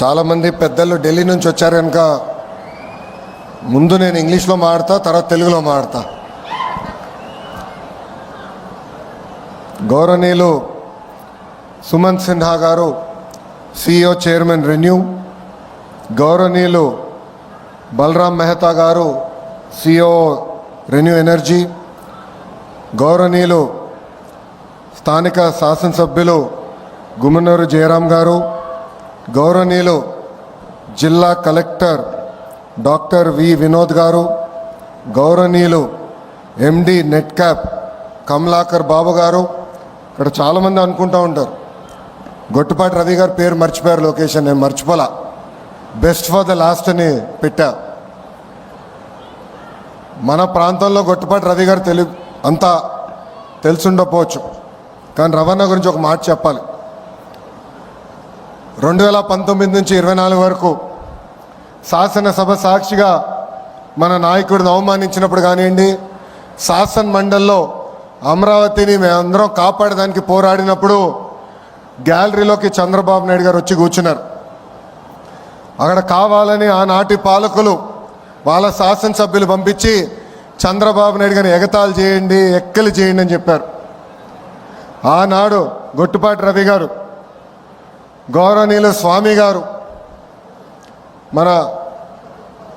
చాలామంది పెద్దలు ఢిల్లీ నుంచి వచ్చారు కనుక ముందు నేను ఇంగ్లీష్లో మాట్లాడతా, తర్వాత తెలుగులో మాట్లాడతా. గౌరవనీయులు సుమన్ సిన్హా గారు, CEO చైర్మన్ రెన్యూ, గౌరవనీయులు బలరాం మెహతా గారు, CEO రెన్యూ ఎనర్జీ, గౌరవనీయులు స్థానిక శాసనసభ్యులు గుమ్మనూరు జయరాం గారు, గౌరవనీయులు జిల్లా కలెక్టర్ డాక్టర్ వి వినోద్ గారు, గౌరవనీయులు MD నెట్క్యాప్ కమలాకర్ బాబు గారు. ఇక్కడ చాలామంది అనుకుంటూ ఉంటారు గొట్టుపాటి రవి గారు పేరు మర్చిపోయారు, లొకేషన్ నేను మర్చిపోలా, బెస్ట్ ఫర్ ద లాస్ట్ అని పెట్టా. మన ప్రాంతంలో గొట్టుపాటి రవి గారు అంతా తెలుసుండకపోవచ్చు, కానీ రవాణా గురించి ఒక మాట చెప్పాలి. 2019 నుంచి 24 వరకు శాసనసభ సాక్షిగా మన నాయకుడిని అవమానించినప్పుడు కానివ్వండి, శాసన మండలిలో అమరావతిని మేమందరం కాపాడడానికి పోరాడినప్పుడు గ్యాలరీలోకి చంద్రబాబు నాయుడు గారు వచ్చి కూర్చున్నారు. అక్కడ కావాలని ఆనాటి పాలకులు వాళ్ళ శాసనసభ్యులు పంపించి చంద్రబాబు నాయుడు గారిని ఎగతాళి చేయండి, ఎక్కలు చేయండి అని చెప్పారు. ఆనాడు గొట్టుపాటి రవి గారు, గౌరవనీయులు స్వామి గారు, మన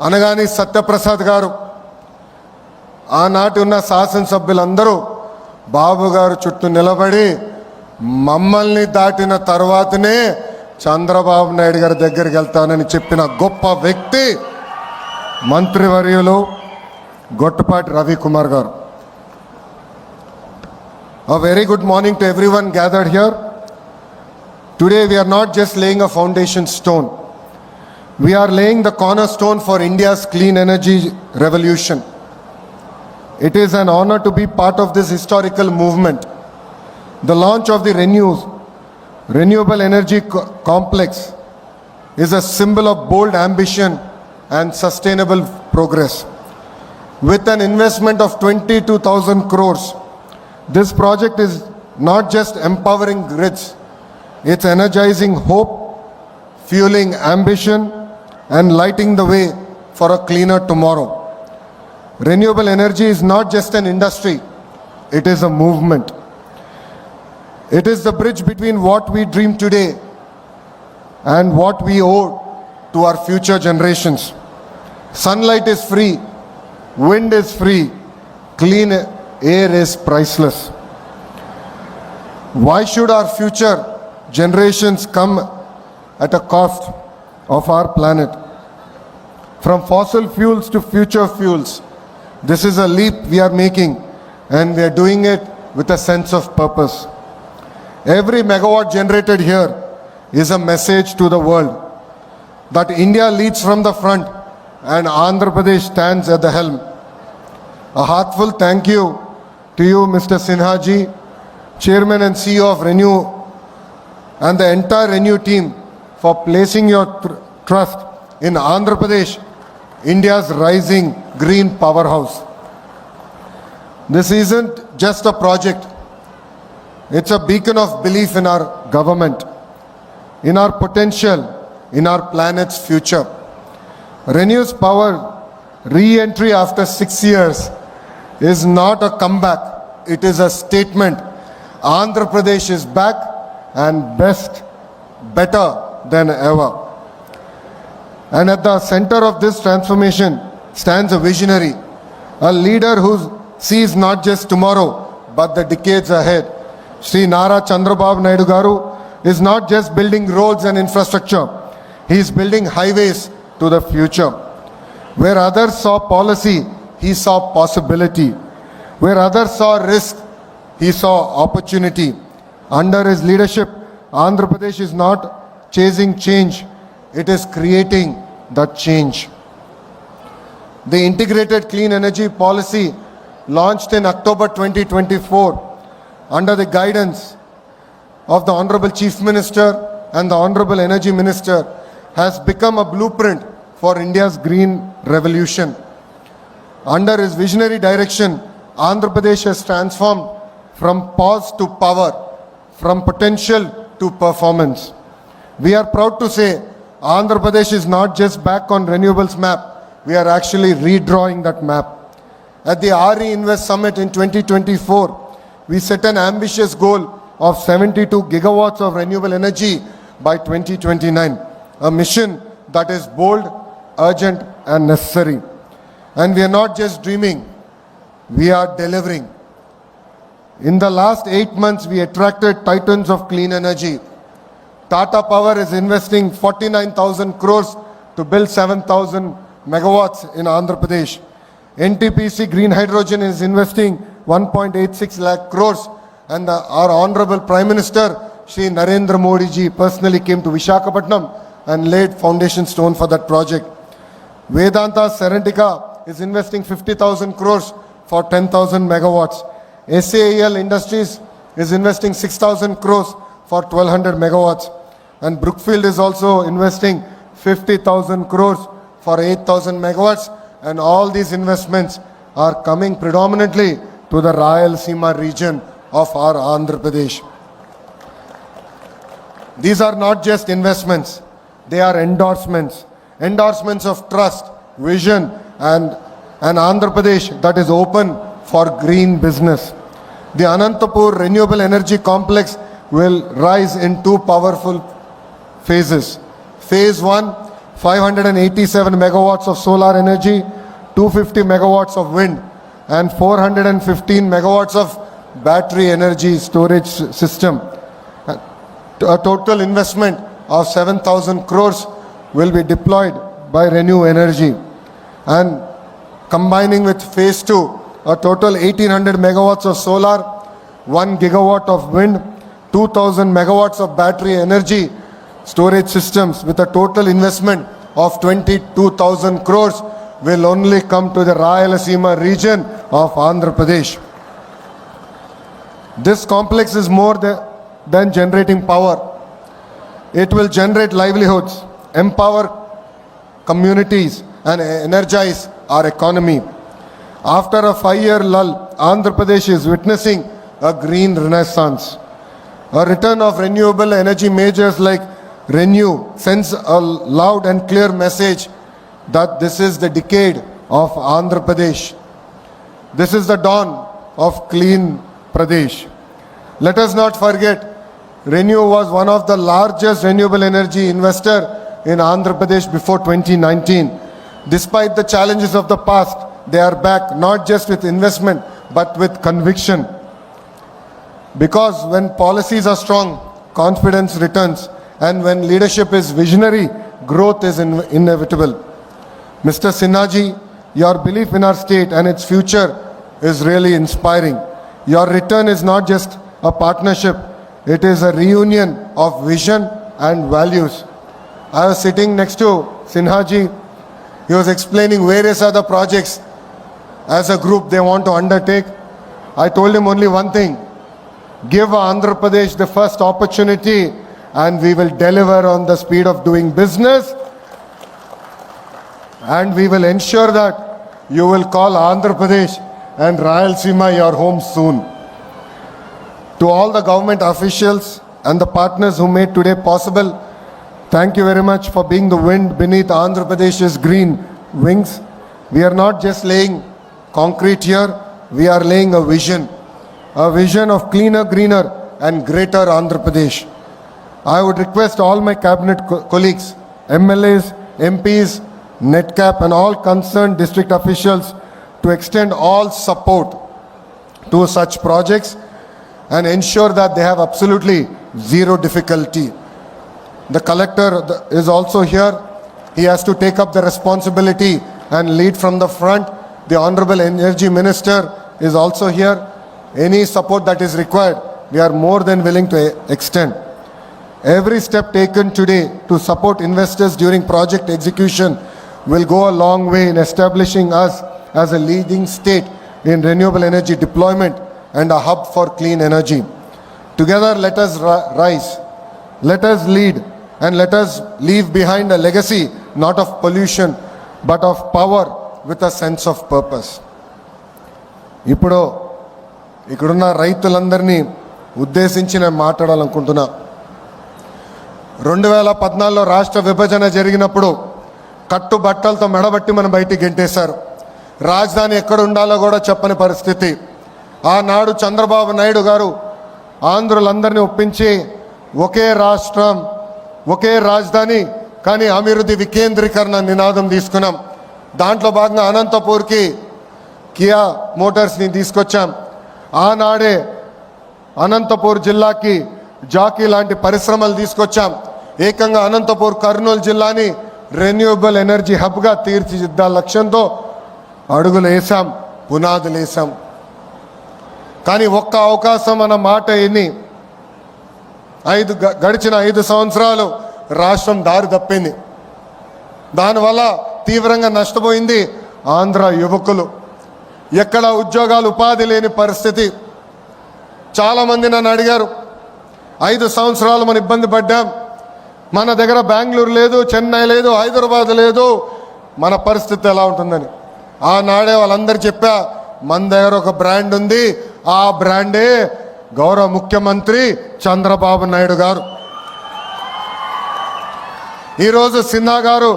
అనగాని సత్యప్రసాద్ గారు, ఆనాటి ఉన్న శాసనసభ్యులందరూ బాబు గారు చుట్టూ నిలబడి మమ్మల్ని దాటిన తర్వాతనే చంద్రబాబు నాయుడు గారి దగ్గరికి వెళ్తానని చెప్పిన గొప్ప వ్యక్తి మంత్రివర్యులు గొట్టుపాటి రవికుమార్ గారు. A very good morning to everyone gathered here. Today we are not just laying a foundation stone. We are laying the cornerstone for India's clean energy revolution. It is an honor to be part of this historical movement. The launch of the Renewable Energy Complex is a symbol of bold ambition and sustainable progress. With an investment of 22,000 crores, this project is not just empowering grids, it's energizing hope, fueling ambition, and lighting the way for a cleaner tomorrow. Renewable energy is not just an industry, it is a movement. It is the bridge between what we dream today and what we owe to our future generations. Sunlight is free, wind is free, clean air is priceless. Why should our future generations come at a cost of our planet? From fossil fuels to future fuels, this is a leap we are making, and we are doing it with a sense of purpose. Every megawatt generated here is a message to the world that India leads from the front and Andhra Pradesh stands at the helm. A heartfelt thank you to you, Mr. Sinha ji, Chairman and CEO of Renew, and the entire Renew team for placing your trust in Andhra Pradesh, India's rising green powerhouse. This isn't just a project, it's a beacon of belief in our government, in our potential, in our planet's future. Renew's power re-entry after 6 years is not a comeback, it is a statement. Andhra Pradesh is back and better than ever. And at the center of this transformation stands a visionary, a leader who sees not just tomorrow but the decades ahead. Shri Nara Chandrababu Naidu Garu is not just building roads and infrastructure, he is building highways to the future. Where others saw policy, he saw possibility. Where others saw risk, he saw opportunity. Under his leadership, Andhra Pradesh is not chasing change, it is creating that change. The integrated clean energy policy launched in October 2024 under the guidance of the Honorable Chief Minister and the Honorable Energy Minister has become a blueprint for India's green revolution. Under his visionary direction, Andhra Pradesh has transformed from pause to power, from potential to performance. We are proud to say Andhra Pradesh is not just back on renewables map, we are actually redrawing that map. At the RE Invest Summit in 2024, we set an ambitious goal of 72 gigawatts of renewable energy by 2029, a mission that is bold, urgent and necessary. And we are not just dreaming, we are delivering. In the last 8 months, we attracted titans of clean energy. Tata Power is investing 49,000 crores to build 7,000 megawatts in Andhra Pradesh. NTPC Green Hydrogen is investing 1.86 lakh crores, and our Honorable Prime Minister, Shri Narendra Modi ji, personally came to Visakhapatnam and laid foundation stone for that project. Vedanta Serentica is investing 50,000 crores for 10,000 megawatts. SAEL Industries is investing 6,000 crores for 1,200 megawatts. And Brookfield is also investing 50,000 crores for 8,000 megawatts. And all these investments are coming predominantly to the Rayalaseema region of our Andhra Pradesh. These are not just investments, they are endorsements. Endorsements of trust, vision and an Andhra Pradesh that is open for green business. The Anantapur Renewable Energy Complex will rise in two powerful phases. Phase 1, 587 megawatts of solar energy, 250 megawatts of wind and 415 megawatts of battery energy storage system. A total investment of 7,000 crores will be deployed by Renew Energy. And combining with phase 2, a total 1,800 megawatts of solar, 1 gigawatt of wind, 2,000 megawatts of battery energy storage systems with a total investment of 22,000 crores will only come to the Rayalaseema region of Andhra Pradesh. This complex is more than generating power. It will generate livelihoods, empower communities and energize our economy. After a 5-year lull, Andhra Pradesh is witnessing a green renaissance. A return of renewable energy majors like ReNew sends a loud and clear message that this is the decade of Andhra Pradesh. This is the dawn of clean Pradesh. Let us not forget, ReNew was one of the largest renewable energy investor in Andhra Pradesh before 2019. Despite the challenges of the past, they are back not just with investment but with conviction. Because when policies are strong, confidence returns, and when leadership is visionary, growth is inevitable. Mr. Sinha ji, your belief in our state and its future is really inspiring. Your return is not just a partnership, it is a reunion of vision and values. I was sitting next to Sinha ji. He was explaining various other projects as a group they want to undertake. I told him only one thing: give Andhra Pradesh the first opportunity and we will deliver on the speed of doing business, and we will ensure that you will call Andhra Pradesh and Rayalaseema your home soon. To all the government officials and the partners who made today possible, thank you very much for being the wind beneath Andhra Pradesh's green wings. We are not just laying concrete here, we are laying a vision of cleaner, greener and greater Andhra Pradesh. I would request all my cabinet colleagues, MLAs, MPs, NETCAP and all concerned district officials to extend all support to such projects and ensure that they have absolutely zero difficulty. The collector is also here. He has to take up the responsibility and lead from the front. The Honorable Energy Minister is also here. Any support that is required, we are more than willing to extend. Every step taken today to support investors during project execution will go a long way in establishing us as a leading state in renewable energy deployment and a hub for clean energy. Together, let us rise, let us lead, and let us leave behind a legacy not of pollution but of power with a sense of purpose. ఇప్పుడు ఇక్కడున్న రైతులందరినీ ఉద్దేశించి నేను మాట్లాడాలనుకుంటున్నా. 2014లో రాష్ట్ర విభజన జరిగినప్పుడు కట్టుబట్టలతో మెడబట్టి మనం బయటికి గెంటేశారు. రాజధాని ఎక్కడ ఉండాలో కూడా చెప్పని పరిస్థితి. ఆనాడు చంద్రబాబు నాయుడు గారు ఆంధ్రులందరినీ ఒప్పించి ఒకే రాష్ట్రం ఒకే రాజధాని కానీ అభివృద్ధి వికేంద్రీకరణ నినాదం తీసుకున్నాం. దాంట్లో భాగంగా అనంతపూర్కి కియా మోటార్స్ని తీసుకొచ్చాం. ఆనాడే అనంతపూర్ జిల్లాకి జాకీ లాంటి పరిశ్రమలు తీసుకొచ్చాం. ఏకంగా అనంతపూర్ కర్నూలు జిల్లాని రెన్యూవబుల్ ఎనర్జీ హబ్గా తీర్చిదిద్దాల లక్ష్యంతో అడుగులు వేసాం, పునాదులు వేసాం. కానీ ఒక్క అవకాశం అన్న మాట ఎన్ని గడిచిన 5 సంవత్సరాలు రాష్ట్రం దారి తప్పింది. దానివల్ల తీవ్రంగా నష్టపోయింది ఆంధ్ర యువకులు. ఎక్కడ ఉద్యోగాలు ఉపాధి లేని పరిస్థితి. చాలామంది నన్ను అడిగారు, 5 సంవత్సరాలు మనం ఇబ్బంది పడ్డాం, మన దగ్గర బెంగళూరు లేదు, చెన్నై లేదు, హైదరాబాద్ లేదు, మన పరిస్థితి ఎలా ఉంటుందని. ఆనాడే వాళ్ళందరూ చెప్పా, మన దగ్గర ఒక బ్రాండ్ ఉంది, ఆ బ్రాండే గౌరవ ముఖ్యమంత్రి చంద్రబాబు నాయుడు గారు. ఈరోజు సిన్హా గారు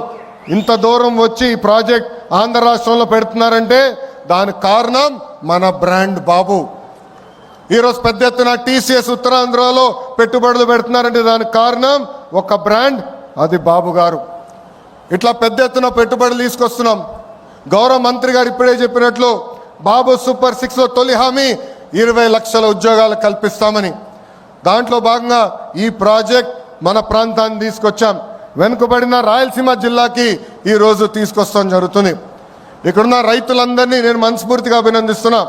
ఇంత దూరం వచ్చి ఈ ప్రాజెక్ట్ ఆంధ్ర రాష్ట్రంలో పెడుతున్నారంటే దానికి కారణం మన బ్రాండ్ బాబు. ఈరోజు పెద్ద ఎత్తున టీసీఎస్ ఉత్తరాంధ్రలో పెట్టుబడులు పెడుతున్నారంటే దానికి కారణం ఒక బ్రాండ్, అది బాబు గారు. ఇట్లా పెద్ద ఎత్తున పెట్టుబడులు తీసుకొస్తున్నాం. గౌరవ మంత్రి గారు ఇప్పుడే చెప్పినట్లు బాబు సూపర్ 6లో తొలి హామీ 20 లక్షల ఉద్యోగాలు కల్పిస్తామని. దాంట్లో భాగంగా ఈ ప్రాజెక్ట్ మన ప్రాంతాన్ని తీసుకొచ్చాం. వెనుకబడిన రాయలసీమ జిల్లాకి ఈరోజు తీసుకొస్తాం జరుగుతుంది. ఇక్కడున్న రైతులందరినీ నేను మనస్ఫూర్తిగా అభినందిస్తున్నా.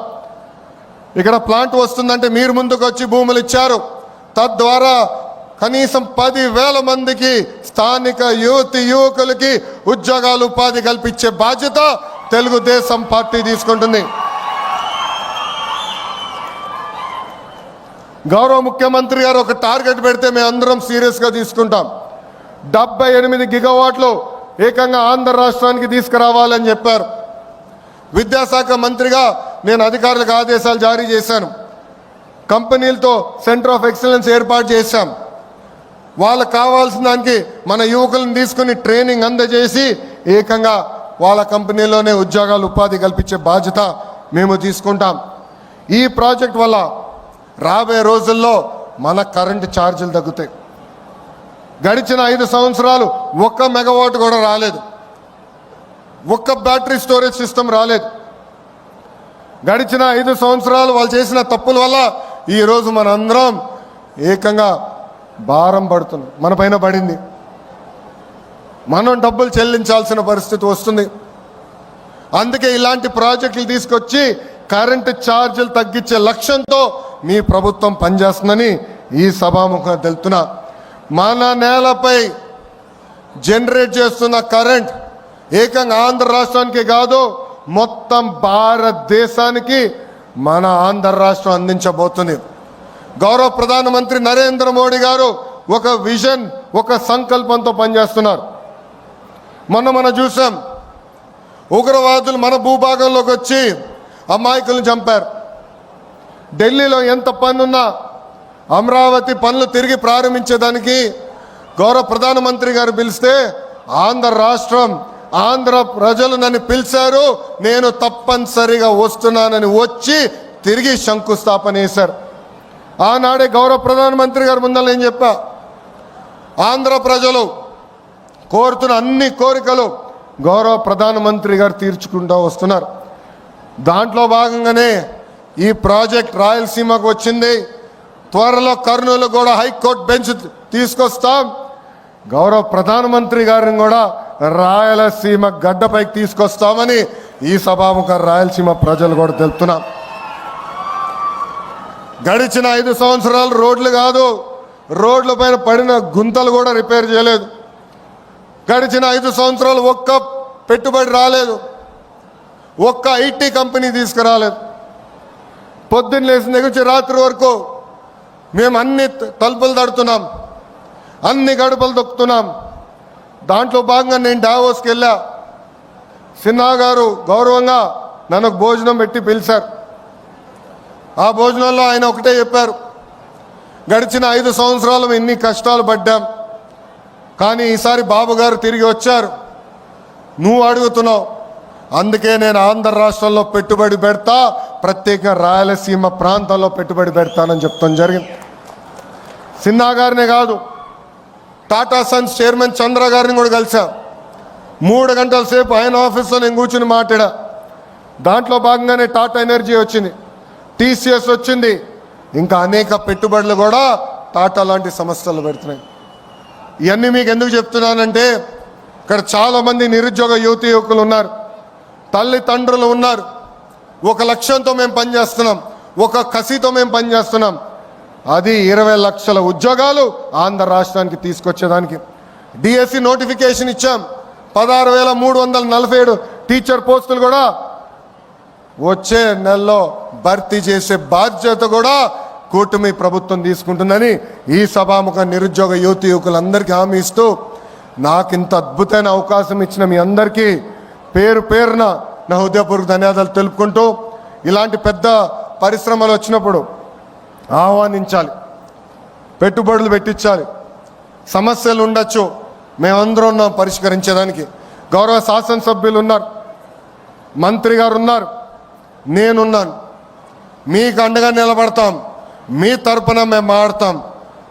ఇక్కడ ప్లాంట్ వస్తుందంటే మీరు ముందుకు వచ్చి భూములు ఇచ్చారు. తద్వారా కనీసం 10,000 మందికి స్థానిక యువకులకి ఉద్యోగాలు ఉపాధి కల్పించే బాధ్యత తెలుగుదేశం పార్టీ తీసుకుంటుంది. గౌరవ ముఖ్యమంత్రి గారు ఒక టార్గెట్ పెడితే మేము అందరం సీరియస్గా తీసుకుంటాం. 78 గిగావాట్లు ఏకంగా ఆంధ్ర రాష్ట్రానికి తీసుకురావాలని చెప్పారు. విద్యాశాఖ మంత్రిగా నేను అధికారులకు ఆదేశాలు జారీ చేశాను. కంపెనీలతో సెంటర్ ఆఫ్ ఎక్సలెన్స్ ఏర్పాటు చేశాం. వాళ్ళకు కావాల్సిన దానికి మన యువకులను తీసుకుని ట్రైనింగ్ అందజేసి ఏకంగా వాళ్ళ కంపెనీలోనే ఉద్యోగాలు ఉపాధి కల్పించే బాధ్యత మేము తీసుకుంటాం. ఈ ప్రాజెక్ట్ వల్ల రాబోయే రోజుల్లో మన కరెంటు ఛార్జీలు తగ్గుతాయి. గడిచిన 5 సంవత్సరాలు 1 మెగావాట్ కూడా రాలేదు, 1 బ్యాటరీ స్టోరేజ్ సిస్టమ్ రాలేదు. గడిచిన 5 సంవత్సరాలు వాళ్ళు చేసిన తప్పుల వల్ల ఈరోజు మనందరం ఏకంగా భారం పడుతుంది, మన పైన పడింది. మనం డబ్బులు చెల్లించాల్సిన పరిస్థితి వస్తుంది. అందుకే ఇలాంటి ప్రాజెక్టులు తీసుకొచ్చి కరెంటు ఛార్జీలు తగ్గించే లక్ష్యంతో మీ ప్రభుత్వం పనిచేస్తుందని ఈ సభాముఖంగా తెలుపుతున్నా. మన నేలపై జనరేట్ చేస్తున్న కరెంట్ ఏకంగా ఆంధ్ర రాష్ట్రానికి కాదు, మొత్తం భారతదేశానికి మన ఆంధ్ర రాష్ట్రం అందించబోతుంది. గౌరవ ప్రధానమంత్రి నరేంద్ర మోడీ గారు ఒక విజన్, ఒక సంకల్పంతో పనిచేస్తున్నారు. మనం చూసాం, ఉగ్రవాదులు మన భూభాగంలోకి వచ్చి అమాయకులను చంపారు. ఢిల్లీలో ఎంత పనున్నా అమరావతి పనులు తిరిగి ప్రారంభించేదానికి గౌరవ ప్రధానమంత్రి గారు పిలిస్తే ఆంధ్ర రాష్ట్రం, ఆంధ్ర ప్రజలు నన్ను పిలిచారు, నేను తప్పనిసరిగా వస్తున్నానని వచ్చి తిరిగి శంకుస్థాపన చేశారు. ఆనాడే గౌరవ ప్రధానమంత్రి గారు ముందర నేను చెప్పా, ఆంధ్ర ప్రజలు కోరుతున్న అన్ని కోరికలు గౌరవ ప్రధానమంత్రి గారు తీర్చుకుంటూ వస్తున్నారు. దాంట్లో భాగంగానే ఈ ప్రాజెక్ట్ రాయలసీమకు వచ్చింది. త్వరలో కర్నూలు కూడా హైకోర్టు బెంచ్ తీసుకొస్తాం. గౌరవ ప్రధానమంత్రి గారిని కూడా రాయలసీమ గడ్డపైకి తీసుకొస్తామని ఈ సభాముఖ రాయలసీమ ప్రజలు కూడా తెలుపుతున్నాం. గడిచిన 5 సంవత్సరాలు రోడ్లు కాదు, రోడ్ల పైన పడిన గుంతలు కూడా రిపేర్ చేయలేదు. గడిచిన 5 సంవత్సరాలు 1 పెట్టుబడి రాలేదు, 1 ఐటీ కంపెనీ తీసుకురాలేదు. పొద్దున్న లేచిన దగ్గర నుంచి రాత్రి వరకు మేము అన్ని తలుపులు తడుతున్నాం, అన్ని గడపలు తొక్కుతున్నాం. దాంట్లో భాగంగా నేను డావోస్కి వెళ్ళా. సిన్హా గారు గౌరవంగా నన్ను భోజనం పెట్టి పిలిచారు. ఆ భోజనంలో ఆయన ఒకటే చెప్పారు, గడిచిన 5 సంవత్సరాలు ఎన్ని కష్టాలు పడ్డాం, కానీ ఈసారి బాబు గారు తిరిగి వచ్చారు. నువ్వు అడుగుతున్నావు, అందుకే నేను ఆంధ్ర రాష్ట్రంలో పెట్టుబడి పెడతా, ప్రత్యేకంగా రాయలసీమ ప్రాంతంలో పెట్టుబడి పెడతానని చెప్తాం జరిగింది. సిన్హా గారినే కాదు, టాటా సన్స్ చైర్మన్ చంద్ర గారిని కూడా కలిసా. 3 గంటల సేపు ఆయన ఆఫీస్లో నేను కూర్చుని మాట్లాడా. దాంట్లో భాగంగానే టాటా ఎనర్జీ వచ్చింది, టీసీఎస్ వచ్చింది, ఇంకా అనేక పెట్టుబడులు కూడా టాటా లాంటి సంస్థలు పెడుతున్నాయి. ఇవన్నీ మీకు ఎందుకు చెప్తున్నానంటే, ఇక్కడ చాలామంది నిరుద్యోగ యువతి యువకులు ఉన్నారు, తల్లిదండ్రులు ఉన్నారు. ఒక లక్ష్యంతో మేము పనిచేస్తున్నాం, ఒక కసితో మేము పనిచేస్తున్నాం. అది 20 లక్షల ఉద్యోగాలు ఆంధ్ర రాష్ట్రానికి తీసుకొచ్చేదానికి. డిఎస్సి నోటిఫికేషన్ ఇచ్చాం, 16,347 టీచర్ పోస్టులు కూడా వచ్చే నెలలో భర్తీ చేసే బాధ్యత కూడా కూటమి ప్రభుత్వం తీసుకుంటుందని ఈ సభాముఖ నిరుద్యోగ యువతి యువకులందరికీ హామీ ఇస్తూ, నాకు ఇంత అద్భుతమైన అవకాశం ఇచ్చిన మీ అందరికీ పేరు పేరున నా హృదయపూర్వక ధన్యవాదాలు తెలుపుకుంటూ, ఇలాంటి పెద్ద పరిశ్రమలు వచ్చినప్పుడు ఆహ్వానించాలి, పెట్టుబడులు పెట్టించాలి. సమస్యలు ఉండొచ్చు, మేమందరం ఉన్నాం పరిష్కరించేదానికి. గౌరవ శాసనసభ్యులు ఉన్నారు, మంత్రి గారు ఉన్నారు, నేనున్నాను. మీకు అండగా నిలబడతాం, మీ తరపున మేము మాడతాం.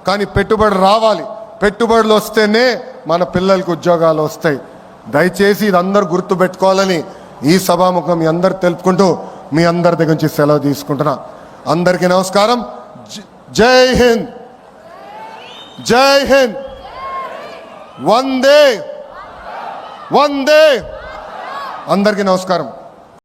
కానీ పెట్టుబడి రావాలి, పెట్టుబడులు వస్తేనే మన పిల్లలకి ఉద్యోగాలు వస్తాయి. దయచేసి ఇది అందరూ గుర్తుపెట్టుకోవాలని ఈ సభాముఖం మీ అందరు తెలుపుకుంటూ మీ అందరి దగ్గర నుంచి సెలవు తీసుకుంటున్నా. అందరికీ నమస్కారం. జై హింద్, జై హింద్, వందే వందే. అందరికీ నమస్కారం.